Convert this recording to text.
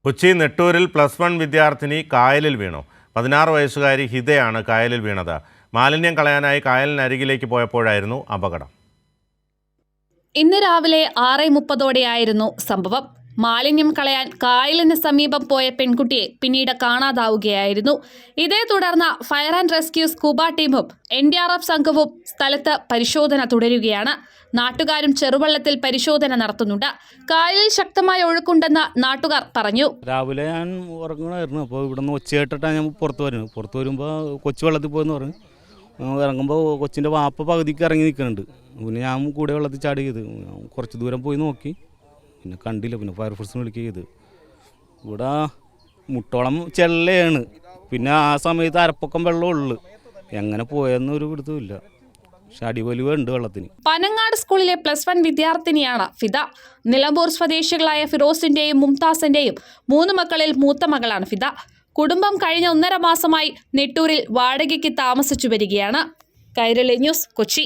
കൊച്ചി നെട്ടൂരിൽ +1 വിദ്യാർത്ഥിനി കായലിൽ വീണു. 16 വയസ്സുകാരി ഹിതയാണ് കായലിൽ വീണത്. മാലിന്യം കളയാനായി കായലിനരികിലേക്ക് പോയപ്പോഴായിരുന്നു അപകടം. ഇന്ന് രാവിലെ 6:30ഓടെയായിരുന്നു സംഭവം. മാലിന്യം കളയാൻ കായലിന് സമീപം പോയ പെൺകുട്ടിയെ പിന്നീട് കാണാതാവുകയായിരുന്നു. ഇതേ തുടർന്ന് ഫയർ ആൻഡ് റെസ്ക്യൂ സ്കൂബ ടീമും NDRF സംഘവും സ്ഥലത്ത് പരിശോധന തുടരുകയാണ്. നാട്ടുകാരും ചെറുവള്ളത്തിൽ പരിശോധന നടത്തുന്നുണ്ട്. കായലിൽ ശക്തമായ ഒഴുക്കുണ്ടെന്ന് നാട്ടുകാർ പറഞ്ഞു. രാവിലെ ഞാൻ ഉറങ്ങണമായിരുന്നു. അപ്പോൾ ഇവിടെ നിന്ന് ഒച്ച കേട്ടിട്ടാണ് ഞാൻ പുറത്ത് വരുന്നത്. പുറത്ത് വരുമ്പോൾ കൊച്ചു വെള്ളത്തിൽ പോയെന്ന് പറഞ്ഞു. ഇറങ്ങുമ്പോൾ കൊച്ചിൻ്റെ വാപ്പ പകുതിക്ക് ഇറങ്ങി നിൽക്കുന്നുണ്ട്. പിന്നെ ഞാൻ കൂടെ വെള്ളത്തിൽ ചാടി ചെയ്ത് കുറച്ച് ദൂരം പോയി നോക്കി, പിന്നെ കണ്ടില്ല. പിന്നെ ഫയർഫോഴ്സിനെ വിളിക്കുക ചെയ്ത്. ഇവിടെ മുട്ടോളം ചെള്ളയാണ്. പിന്നെ ആ സമയത്ത് അരപ്പൊക്കം വെള്ളമുള്ളു. എങ്ങനെ പോയെന്നൊരു പിടുത്തമില്ല. പക്ഷെ അടിവലിവുണ്ട് വെള്ളത്തിന്. പനങ്ങാട് സ്കൂളിലെ +1 വിദ്യാർത്ഥിനിയാണ് ഫിദ. നിലമ്പൂർ സ്വദേശികളായ ഫിറോസിന്റെയും മുംതാസിന്റെയും 3 മക്കളിൽ മൂത്ത മകളാണ് ഫിദ. കുടുംബം കഴിഞ്ഞ 1.5 മാസമായി നെട്ടൂരിൽ വാടകയ്ക്ക് താമസിച്ചു വരികയാണ്. കൈരളി ന്യൂസ്, കൊച്ചി.